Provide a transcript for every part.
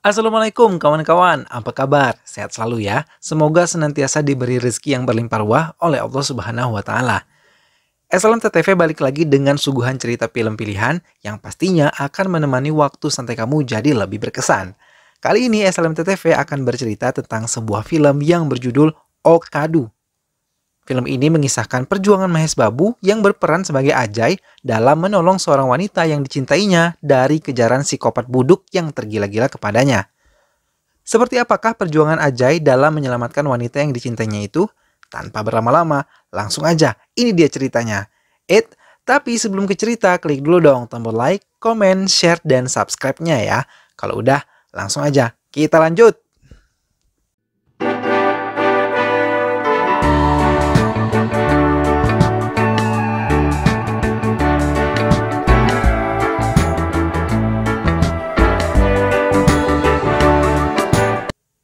Assalamualaikum kawan-kawan, apa kabar? Sehat selalu ya. Semoga senantiasa diberi rezeki yang berlimpah ruah oleh Allah Subhanahu wa Ta'ala. SLMTTV balik lagi dengan suguhan cerita film pilihan yang pastinya akan menemani waktu santai kamu jadi lebih berkesan. Kali ini SLMTTV akan bercerita tentang sebuah film yang berjudul Okadu. Film ini mengisahkan perjuangan Mahes Babu yang berperan sebagai Ajay dalam menolong seorang wanita yang dicintainya dari kejaran psikopat buduk yang tergila-gila kepadanya. Seperti apakah perjuangan Ajay dalam menyelamatkan wanita yang dicintainya itu? Tanpa berlama-lama, langsung aja, ini dia ceritanya. Tapi sebelum ke cerita, klik dulu dong tombol like, komen, share, dan subscribe-nya ya. Kalau udah, langsung aja, kita lanjut!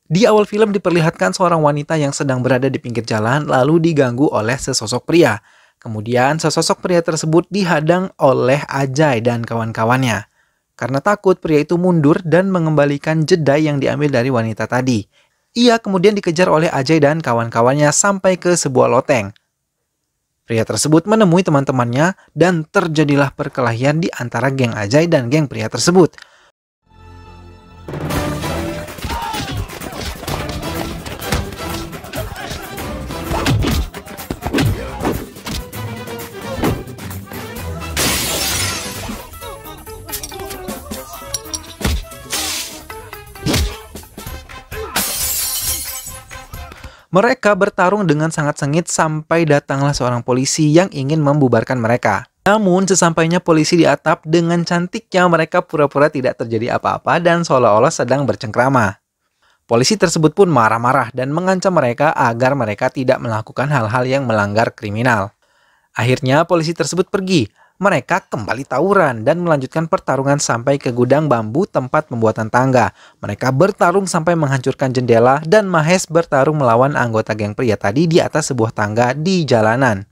Di awal film diperlihatkan seorang wanita yang sedang berada di pinggir jalan lalu diganggu oleh sesosok pria. Kemudian sesosok pria tersebut dihadang oleh Ajay dan kawan-kawannya. Karena takut, pria itu mundur dan mengembalikan jeda yang diambil dari wanita tadi. Ia kemudian dikejar oleh Ajay dan kawan-kawannya sampai ke sebuah loteng. Pria tersebut menemui teman-temannya dan terjadilah perkelahian di antara geng Ajay dan geng pria tersebut. Mereka bertarung dengan sangat sengit sampai datanglah seorang polisi yang ingin membubarkan mereka. Namun sesampainya polisi di atap, dengan cantiknya mereka pura-pura tidak terjadi apa-apa dan seolah-olah sedang bercengkrama. Polisi tersebut pun marah-marah dan mengancam mereka agar mereka tidak melakukan hal-hal yang melanggar kriminal. Akhirnya polisi tersebut pergi. Mereka kembali tawuran dan melanjutkan pertarungan sampai ke gudang bambu tempat pembuatan tangga. Mereka bertarung sampai menghancurkan jendela dan Mahes bertarung melawan anggota geng pria tadi di atas sebuah tangga di jalanan.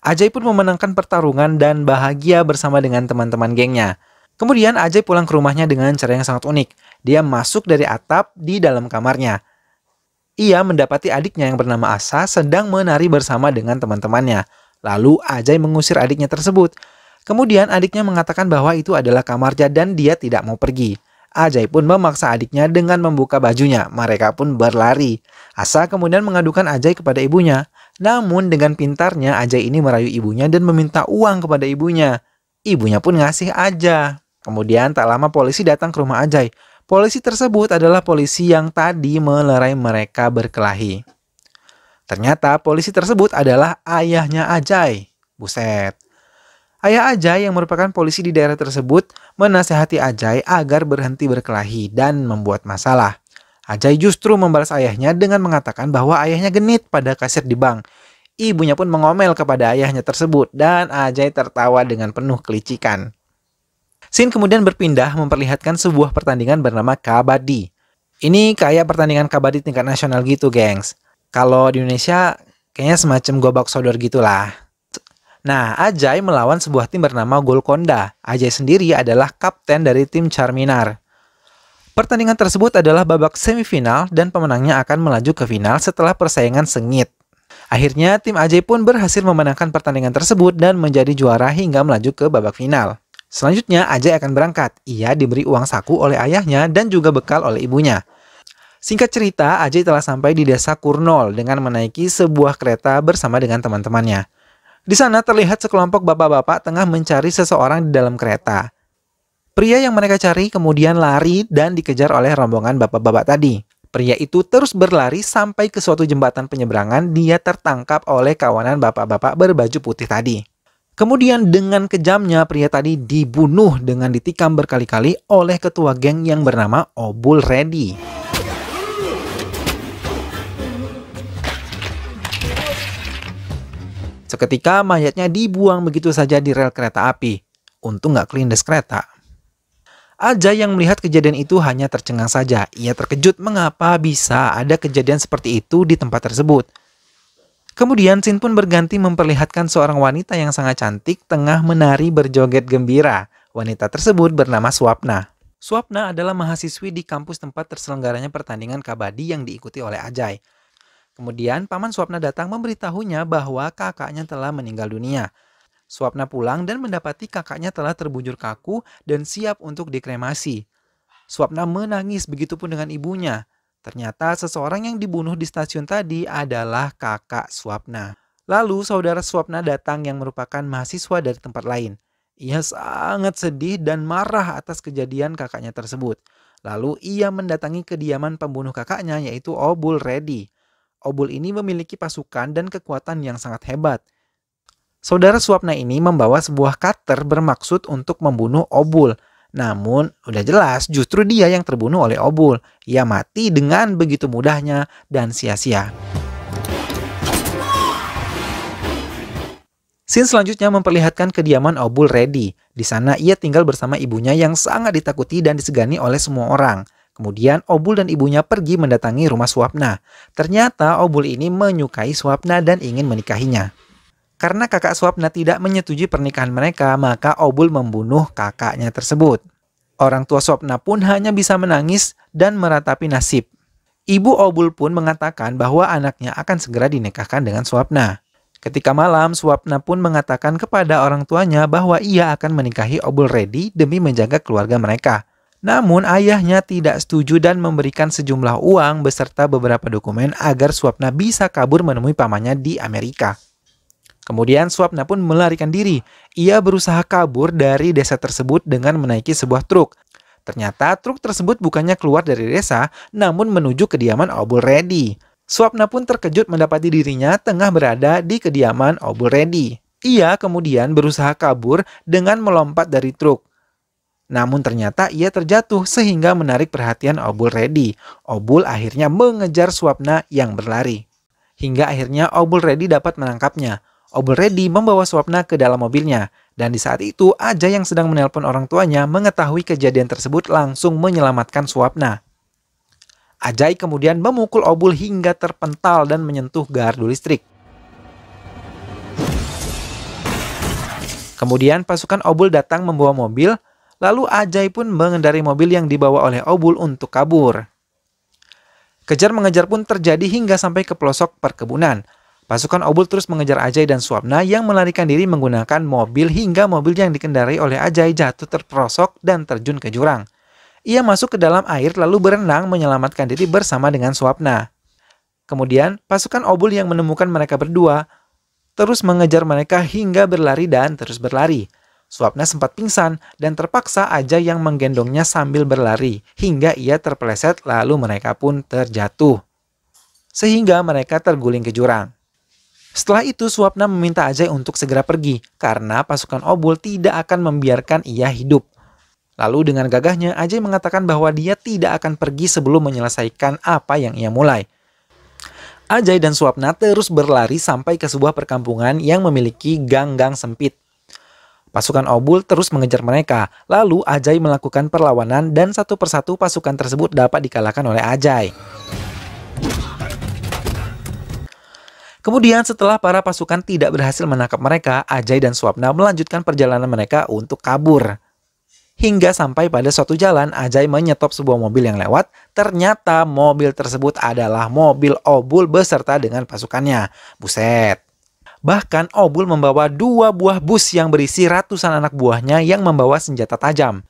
Ajay pun memenangkan pertarungan dan bahagia bersama dengan teman-teman gengnya. Kemudian Ajay pulang ke rumahnya dengan cara yang sangat unik. Dia masuk dari atap di dalam kamarnya. Ia mendapati adiknya yang bernama Asa sedang menari bersama dengan teman-temannya. Lalu Ajay mengusir adiknya tersebut. Kemudian adiknya mengatakan bahwa itu adalah kamarnya dan dia tidak mau pergi. Ajay pun memaksa adiknya dengan membuka bajunya. Mereka pun berlari. Asa kemudian mengadukan Ajay kepada ibunya. Namun dengan pintarnya Ajay ini merayu ibunya dan meminta uang kepada ibunya. Ibunya pun ngasih aja. Kemudian tak lama polisi datang ke rumah Ajay. Polisi tersebut adalah polisi yang tadi melerai mereka berkelahi. Ternyata polisi tersebut adalah ayahnya Ajay. Buset. Ayah Ajay yang merupakan polisi di daerah tersebut menasihati Ajay agar berhenti berkelahi dan membuat masalah. Ajay justru membalas ayahnya dengan mengatakan bahwa ayahnya genit pada kasir di bank. Ibunya pun mengomel kepada ayahnya tersebut dan Ajay tertawa dengan penuh kelicikan. Scene kemudian berpindah memperlihatkan sebuah pertandingan bernama kabaddi. Ini kayak pertandingan kabaddi tingkat nasional gitu, gengs. Kalau di Indonesia kayaknya semacam gobak sodor gitulah. Nah, Ajay melawan sebuah tim bernama Golconda. Ajay sendiri adalah kapten dari tim Charminar. Pertandingan tersebut adalah babak semifinal dan pemenangnya akan melaju ke final setelah persaingan sengit. Akhirnya tim Ajay pun berhasil memenangkan pertandingan tersebut dan menjadi juara hingga melaju ke babak final. Selanjutnya Ajay akan berangkat. Ia diberi uang saku oleh ayahnya dan juga bekal oleh ibunya. Singkat cerita, Ajay telah sampai di desa Kurnol dengan menaiki sebuah kereta bersama dengan teman-temannya. Di sana terlihat sekelompok bapak-bapak tengah mencari seseorang di dalam kereta. Pria yang mereka cari kemudian lari dan dikejar oleh rombongan bapak-bapak tadi. Pria itu terus berlari sampai ke suatu jembatan penyeberangan. Dia tertangkap oleh kawanan bapak-bapak berbaju putih tadi. Kemudian dengan kejamnya pria tadi dibunuh dengan ditikam berkali-kali oleh ketua geng yang bernama Obul Reddy. Seketika mayatnya dibuang begitu saja di rel kereta api. Untung nggak kelindes kereta. Ajay yang melihat kejadian itu hanya tercengang saja. Ia terkejut mengapa bisa ada kejadian seperti itu di tempat tersebut. Kemudian scene pun berganti memperlihatkan seorang wanita yang sangat cantik tengah menari berjoget gembira. Wanita tersebut bernama Swapna. Swapna adalah mahasiswi di kampus tempat terselenggaranya pertandingan kabadi yang diikuti oleh Ajay. Kemudian paman Swapna datang memberitahunya bahwa kakaknya telah meninggal dunia. Swapna pulang dan mendapati kakaknya telah terbujur kaku dan siap untuk dikremasi. Swapna menangis, begitupun dengan ibunya. Ternyata seseorang yang dibunuh di stasiun tadi adalah kakak Swapna. Lalu saudara Swapna datang yang merupakan mahasiswa dari tempat lain. Ia sangat sedih dan marah atas kejadian kakaknya tersebut. Lalu ia mendatangi kediaman pembunuh kakaknya yaitu Obul Reddy. Obul ini memiliki pasukan dan kekuatan yang sangat hebat. Saudara Swapna ini membawa sebuah cutter bermaksud untuk membunuh Obul. Namun, udah jelas justru dia yang terbunuh oleh Obul. Ia mati dengan begitu mudahnya dan sia-sia. Scene selanjutnya memperlihatkan kediaman Obul Reddy. Di sana ia tinggal bersama ibunya yang sangat ditakuti dan disegani oleh semua orang. Kemudian Obul dan ibunya pergi mendatangi rumah Swapna. Ternyata Obul ini menyukai Swapna dan ingin menikahinya. Karena kakak Swapna tidak menyetujui pernikahan mereka, maka Obul membunuh kakaknya tersebut. Orang tua Swapna pun hanya bisa menangis dan meratapi nasib. Ibu Obul pun mengatakan bahwa anaknya akan segera dinikahkan dengan Swapna. Ketika malam, Swapna pun mengatakan kepada orang tuanya bahwa ia akan menikahi Obul Reddy demi menjaga keluarga mereka. Namun ayahnya tidak setuju dan memberikan sejumlah uang beserta beberapa dokumen agar Swapna bisa kabur menemui pamannya di Amerika. Kemudian Swapna pun melarikan diri. Ia berusaha kabur dari desa tersebut dengan menaiki sebuah truk. Ternyata truk tersebut bukannya keluar dari desa, namun menuju kediaman Obul Reddy. Swapna pun terkejut mendapati dirinya tengah berada di kediaman Obul Reddy. Ia kemudian berusaha kabur dengan melompat dari truk. Namun ternyata ia terjatuh sehingga menarik perhatian Obul Reddy. Obul akhirnya mengejar Swapna yang berlari. Hingga akhirnya Obul Reddy dapat menangkapnya. Obul Reddy membawa Swapna ke dalam mobilnya. Dan di saat itu, Ajay yang sedang menelpon orang tuanya mengetahui kejadian tersebut langsung menyelamatkan Swapna. Ajay kemudian memukul Obul hingga terpental dan menyentuh gardu listrik. Kemudian pasukan Obul datang membawa mobil, lalu Ajay pun mengendarai mobil yang dibawa oleh Obul untuk kabur. Kejar-mengejar pun terjadi hingga sampai ke pelosok perkebunan. Pasukan Obul terus mengejar Ajay dan Swapna yang melarikan diri menggunakan mobil hingga mobil yang dikendarai oleh Ajay jatuh terperosok dan terjun ke jurang. Ia masuk ke dalam air lalu berenang menyelamatkan diri bersama dengan Swapna. Kemudian pasukan Obul yang menemukan mereka berdua terus mengejar mereka hingga berlari dan terus berlari. Swapna sempat pingsan dan terpaksa Ajay yang menggendongnya sambil berlari hingga ia terpeleset lalu mereka pun terjatuh. Sehingga mereka terguling ke jurang. Setelah itu Swapna meminta Ajay untuk segera pergi karena pasukan Obul tidak akan membiarkan ia hidup. Lalu dengan gagahnya Ajay mengatakan bahwa dia tidak akan pergi sebelum menyelesaikan apa yang ia mulai. Ajay dan Swapna terus berlari sampai ke sebuah perkampungan yang memiliki gang-gang sempit. Pasukan Obul terus mengejar mereka, lalu Ajay melakukan perlawanan dan satu persatu pasukan tersebut dapat dikalahkan oleh Ajay. Kemudian setelah para pasukan tidak berhasil menangkap mereka, Ajay dan Swapna melanjutkan perjalanan mereka untuk kabur. Hingga sampai pada suatu jalan, Ajay menyetop sebuah mobil yang lewat. Ternyata mobil tersebut adalah mobil Obul beserta dengan pasukannya. Buset. Bahkan Obul membawa 2 buah bus yang berisi ratusan anak buahnya yang membawa senjata tajam.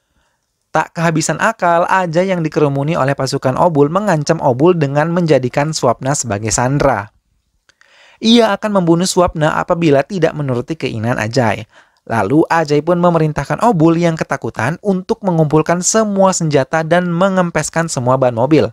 Tak kehabisan akal, Ajay yang dikerumuni oleh pasukan Obul mengancam Obul dengan menjadikan Swapna sebagai sandera. Ia akan membunuh Swapna apabila tidak menuruti keinginan Ajay. Lalu Ajay pun memerintahkan Obul yang ketakutan untuk mengumpulkan semua senjata dan mengempeskan semua ban mobil.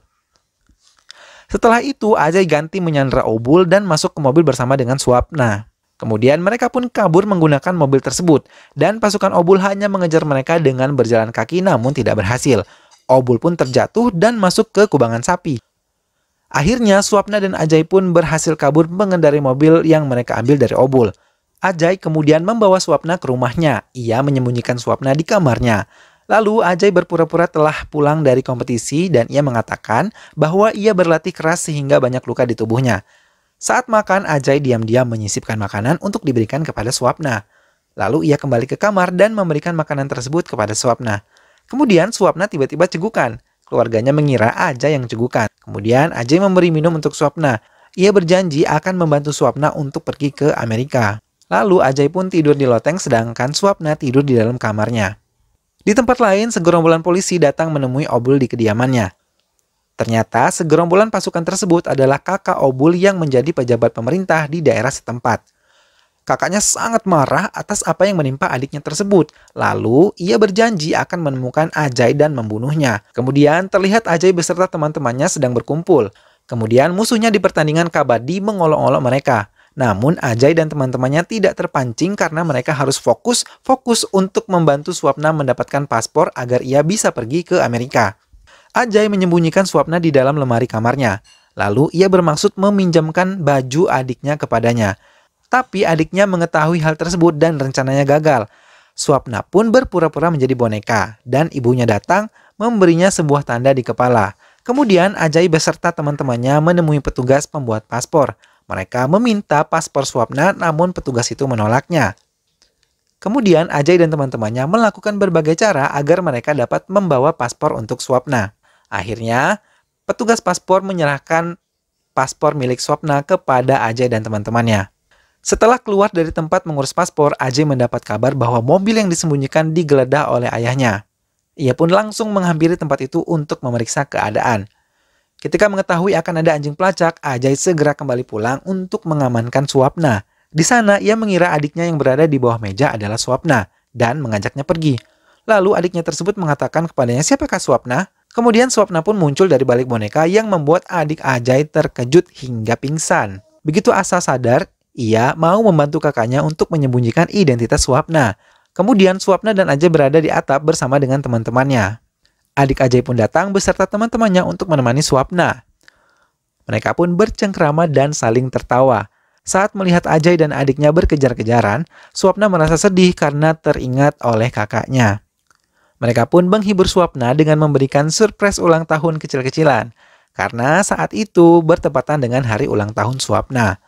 Setelah itu Ajay ganti menyandera Obul dan masuk ke mobil bersama dengan Swapna. Kemudian mereka pun kabur menggunakan mobil tersebut dan pasukan Obul hanya mengejar mereka dengan berjalan kaki namun tidak berhasil. Obul pun terjatuh dan masuk ke kubangan sapi. Akhirnya Swapna dan Ajay pun berhasil kabur mengendarai mobil yang mereka ambil dari Obul. Ajay kemudian membawa Swapna ke rumahnya. Ia menyembunyikan Swapna di kamarnya. Lalu Ajay berpura-pura telah pulang dari kompetisi dan ia mengatakan bahwa ia berlatih keras sehingga banyak luka di tubuhnya. Saat makan, Ajay diam-diam menyisipkan makanan untuk diberikan kepada Swapna. Lalu ia kembali ke kamar dan memberikan makanan tersebut kepada Swapna. Kemudian Swapna tiba-tiba cegukan. Keluarganya mengira Ajay yang cegukan. Kemudian Ajay memberi minum untuk Swapna. Ia berjanji akan membantu Swapna untuk pergi ke Amerika. Lalu Ajay pun tidur di loteng sedangkan Swapna tidur di dalam kamarnya. Di tempat lain, segerombolan polisi datang menemui Obul di kediamannya. Ternyata segerombolan pasukan tersebut adalah kakak Obul yang menjadi pejabat pemerintah di daerah setempat. Kakaknya sangat marah atas apa yang menimpa adiknya tersebut. Lalu ia berjanji akan menemukan Ajay dan membunuhnya. Kemudian terlihat Ajay beserta teman-temannya sedang berkumpul. Kemudian musuhnya di pertandingan kabadi mengolok-olok mereka. Namun Ajay dan teman-temannya tidak terpancing karena mereka harus fokus untuk membantu Swapna mendapatkan paspor agar ia bisa pergi ke Amerika. Ajay menyembunyikan Swapna di dalam lemari kamarnya. Lalu ia bermaksud meminjamkan baju adiknya kepadanya. Tapi adiknya mengetahui hal tersebut dan rencananya gagal. Swapna pun berpura-pura menjadi boneka dan ibunya datang memberinya sebuah tanda di kepala. Kemudian Ajay beserta teman-temannya menemui petugas pembuat paspor. Mereka meminta paspor Swapna namun petugas itu menolaknya. Kemudian Ajay dan teman-temannya melakukan berbagai cara agar mereka dapat membawa paspor untuk Swapna. Akhirnya, petugas paspor menyerahkan paspor milik Swapna kepada Ajay dan teman-temannya. Setelah keluar dari tempat mengurus paspor, Ajay mendapat kabar bahwa mobil yang disembunyikan digeledah oleh ayahnya. Ia pun langsung menghampiri tempat itu untuk memeriksa keadaan. Ketika mengetahui akan ada anjing pelacak, Ajay segera kembali pulang untuk mengamankan Swapna. Di sana, ia mengira adiknya yang berada di bawah meja adalah Swapna dan mengajaknya pergi. Lalu adiknya tersebut mengatakan kepadanya siapakah Swapna? Kemudian Swapna pun muncul dari balik boneka yang membuat adik Ajay terkejut hingga pingsan. Begitu Asa sadar, ia mau membantu kakaknya untuk menyembunyikan identitas Swapna. Kemudian Swapna dan Ajay berada di atap bersama dengan teman-temannya. Adik Ajay pun datang beserta teman-temannya untuk menemani Swapna. Mereka pun bercengkrama dan saling tertawa. Saat melihat Ajay dan adiknya berkejar-kejaran, Swapna merasa sedih karena teringat oleh kakaknya. Mereka pun menghibur Swapna dengan memberikan surprise ulang tahun kecil-kecilan. Karena saat itu bertepatan dengan hari ulang tahun Swapna.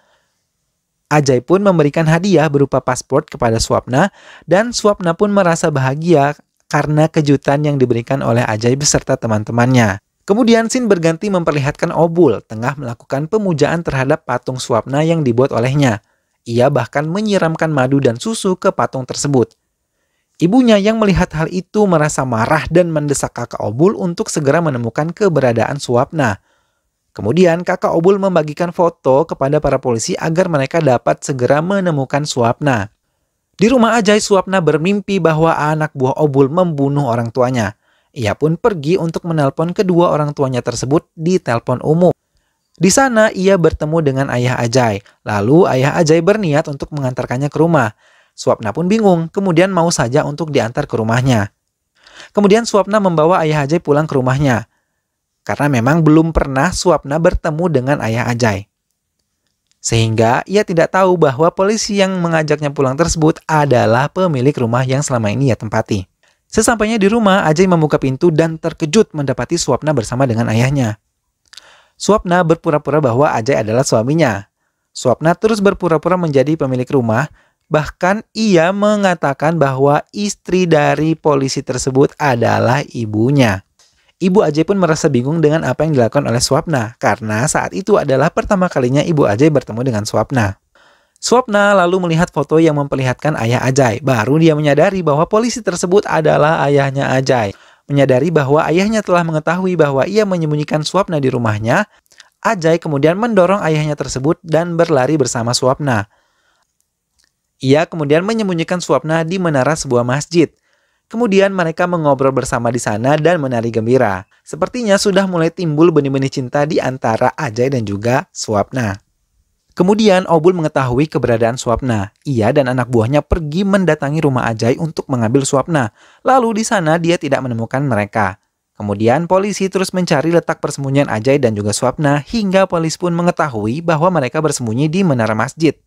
Ajay pun memberikan hadiah berupa paspor kepada Swapna dan Swapna pun merasa bahagia karena kejutan yang diberikan oleh Ajay beserta teman-temannya. Kemudian scene berganti memperlihatkan Obul tengah melakukan pemujaan terhadap patung Swapna yang dibuat olehnya. Ia bahkan menyiramkan madu dan susu ke patung tersebut. Ibunya yang melihat hal itu merasa marah dan mendesak kakak Obul untuk segera menemukan keberadaan Swapna. Kemudian kakak Obul membagikan foto kepada para polisi agar mereka dapat segera menemukan Swapna. Di rumah Ajay, Swapna bermimpi bahwa anak buah Obul membunuh orang tuanya. Ia pun pergi untuk menelpon kedua orang tuanya tersebut di telepon umum. Di sana ia bertemu dengan ayah Ajay. Lalu ayah Ajay berniat untuk mengantarkannya ke rumah. Swapna pun bingung, kemudian mau saja untuk diantar ke rumahnya. Kemudian Swapna membawa ayah Ajay pulang ke rumahnya. Karena memang belum pernah Swapna bertemu dengan ayah Ajay. Sehingga ia tidak tahu bahwa polisi yang mengajaknya pulang tersebut adalah pemilik rumah yang selama ini ia tempati. Sesampainya di rumah, Ajay membuka pintu dan terkejut mendapati Swapna bersama dengan ayahnya. Swapna berpura-pura bahwa Ajay adalah suaminya. Swapna terus berpura-pura menjadi pemilik rumah, bahkan ia mengatakan bahwa istri dari polisi tersebut adalah ibunya. Ibu Ajay pun merasa bingung dengan apa yang dilakukan oleh Swapna, karena saat itu adalah pertama kalinya ibu Ajay bertemu dengan Swapna. Swapna lalu melihat foto yang memperlihatkan ayah Ajay. Baru dia menyadari bahwa polisi tersebut adalah ayahnya Ajay. Menyadari bahwa ayahnya telah mengetahui bahwa ia menyembunyikan Swapna di rumahnya, Ajay kemudian mendorong ayahnya tersebut dan berlari bersama Swapna. Ia kemudian menyembunyikan Swapna di menara sebuah masjid. Kemudian mereka mengobrol bersama di sana dan menari gembira. Sepertinya sudah mulai timbul benih-benih cinta di antara Ajay dan juga Swapna. Kemudian Obul mengetahui keberadaan Swapna. Ia dan anak buahnya pergi mendatangi rumah Ajay untuk mengambil Swapna. Lalu di sana dia tidak menemukan mereka. Kemudian polisi terus mencari letak persembunyian Ajay dan juga Swapna hingga polisi pun mengetahui bahwa mereka bersembunyi di menara masjid.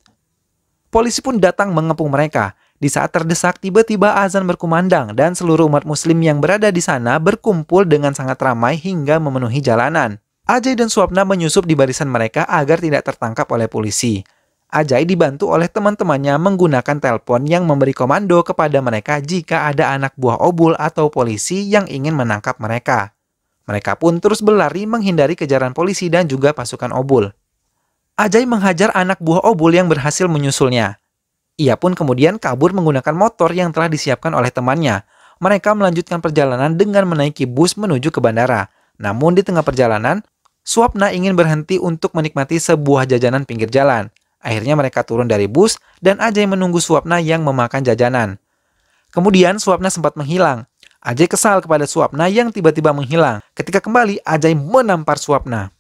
Polisi pun datang mengepung mereka. Di saat terdesak, tiba-tiba azan berkumandang dan seluruh umat muslim yang berada di sana berkumpul dengan sangat ramai hingga memenuhi jalanan. Ajay dan Swapna menyusup di barisan mereka agar tidak tertangkap oleh polisi. Ajay dibantu oleh teman-temannya menggunakan telepon yang memberi komando kepada mereka jika ada anak buah Obul atau polisi yang ingin menangkap mereka. Mereka pun terus berlari menghindari kejaran polisi dan juga pasukan Obul. Ajay menghajar anak buah Obul yang berhasil menyusulnya. Ia pun kemudian kabur menggunakan motor yang telah disiapkan oleh temannya. Mereka melanjutkan perjalanan dengan menaiki bus menuju ke bandara. Namun di tengah perjalanan, Swapna ingin berhenti untuk menikmati sebuah jajanan pinggir jalan. Akhirnya mereka turun dari bus dan Ajay menunggu Swapna yang memakan jajanan. Kemudian Swapna sempat menghilang. Ajay kesal kepada Swapna yang tiba-tiba menghilang. Ketika kembali, Ajay menampar Swapna.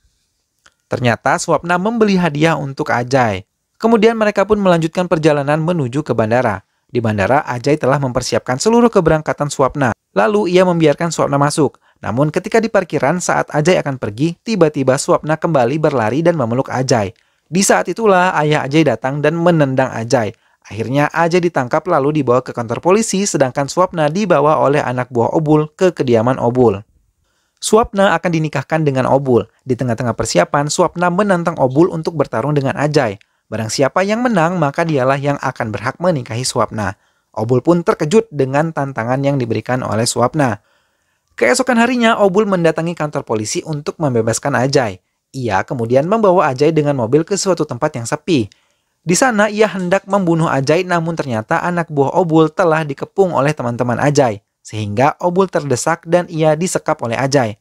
Ternyata Swapna membeli hadiah untuk Ajay. Kemudian mereka pun melanjutkan perjalanan menuju ke bandara. Di bandara, Ajay telah mempersiapkan seluruh keberangkatan Swapna. Lalu ia membiarkan Swapna masuk. Namun ketika di parkiran saat Ajay akan pergi, tiba-tiba Swapna kembali berlari dan memeluk Ajay. Di saat itulah ayah Ajay datang dan menendang Ajay. Akhirnya Ajay ditangkap lalu dibawa ke kantor polisi, sedangkan Swapna dibawa oleh anak buah Obul ke kediaman Obul. Swapna akan dinikahkan dengan Obul. Di tengah-tengah persiapan, Swapna menantang Obul untuk bertarung dengan Ajay. Barang siapa yang menang, maka dialah yang akan berhak menikahi Swapna. Obul pun terkejut dengan tantangan yang diberikan oleh Swapna. Keesokan harinya, Obul mendatangi kantor polisi untuk membebaskan Ajay. Ia kemudian membawa Ajay dengan mobil ke suatu tempat yang sepi. Di sana, ia hendak membunuh Ajay, namun ternyata anak buah Obul telah dikepung oleh teman-teman Ajay. Sehingga Obul terdesak dan ia disekap oleh Ajay.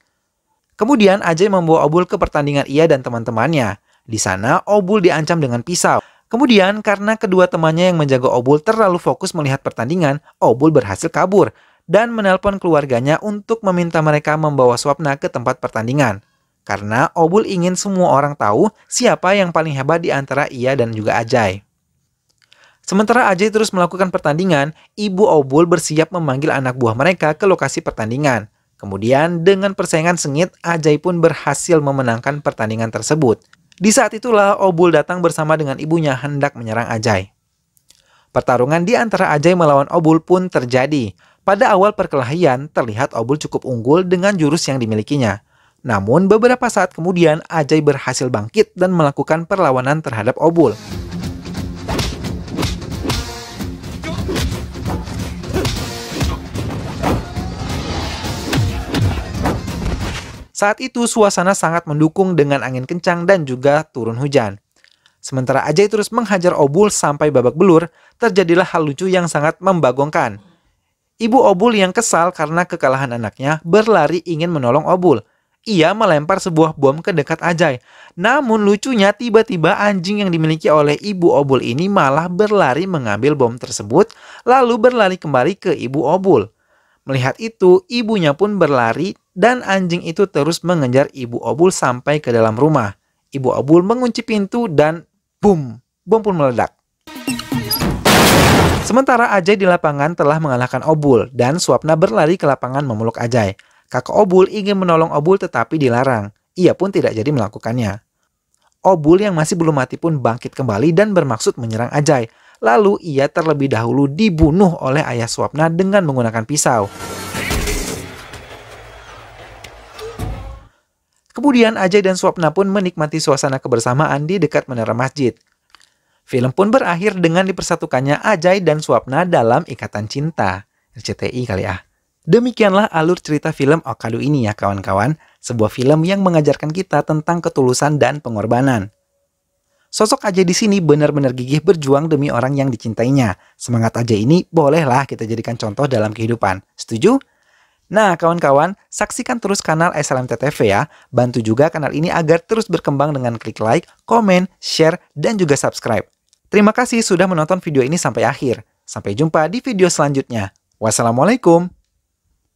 Kemudian, Ajay membawa Obul ke pertandingan ia dan teman-temannya. Di sana, Obul diancam dengan pisau. Kemudian, karena kedua temannya yang menjaga Obul terlalu fokus melihat pertandingan, Obul berhasil kabur dan menelpon keluarganya untuk meminta mereka membawa Swapna ke tempat pertandingan. Karena Obul ingin semua orang tahu siapa yang paling hebat di antara ia dan juga Ajay. Sementara Ajay terus melakukan pertandingan, ibu Obul bersiap memanggil anak buah mereka ke lokasi pertandingan. Kemudian dengan persaingan sengit, Ajay pun berhasil memenangkan pertandingan tersebut. Di saat itulah Obul datang bersama dengan ibunya hendak menyerang Ajay. Pertarungan di antara Ajay melawan Obul pun terjadi. Pada awal perkelahian, terlihat Obul cukup unggul dengan jurus yang dimilikinya. Namun, beberapa saat kemudian, Ajay berhasil bangkit dan melakukan perlawanan terhadap Obul. Saat itu, suasana sangat mendukung dengan angin kencang dan juga turun hujan. Sementara Ajay terus menghajar Obul sampai babak belur, terjadilah hal lucu yang sangat membagongkan. Ibu Obul yang kesal karena kekalahan anaknya berlari ingin menolong Obul. Ia melempar sebuah bom ke dekat Ajay. Namun lucunya tiba-tiba anjing yang dimiliki oleh ibu Obul ini malah berlari mengambil bom tersebut lalu berlari kembali ke ibu Obul. Melihat itu, ibunya pun berlari dan anjing itu terus mengejar ibu Obul sampai ke dalam rumah. Ibu Obul mengunci pintu dan boom, bom pun meledak. Sementara Ajay di lapangan telah mengalahkan Obul dan Swapna berlari ke lapangan memeluk Ajay. Kakak Obul ingin menolong Obul tetapi dilarang. Ia pun tidak jadi melakukannya. Obul yang masih belum mati pun bangkit kembali dan bermaksud menyerang Ajay. Lalu ia terlebih dahulu dibunuh oleh ayah Swapna dengan menggunakan pisau. Kemudian Ajay dan Swapna pun menikmati suasana kebersamaan di dekat menara masjid. Film pun berakhir dengan dipersatukannya Ajay dan Swapna dalam ikatan cinta. RCTI kali ya. Demikianlah alur cerita film Okado ini ya kawan-kawan. Sebuah film yang mengajarkan kita tentang ketulusan dan pengorbanan. Sosok Ajay di sini benar-benar gigih berjuang demi orang yang dicintainya. Semangat Ajay ini bolehlah kita jadikan contoh dalam kehidupan. Setuju? Nah kawan-kawan, saksikan terus kanal SLMT TV ya. Bantu juga kanal ini agar terus berkembang dengan klik like, komen, share, dan juga subscribe. Terima kasih sudah menonton video ini sampai akhir. Sampai jumpa di video selanjutnya. Wassalamualaikum.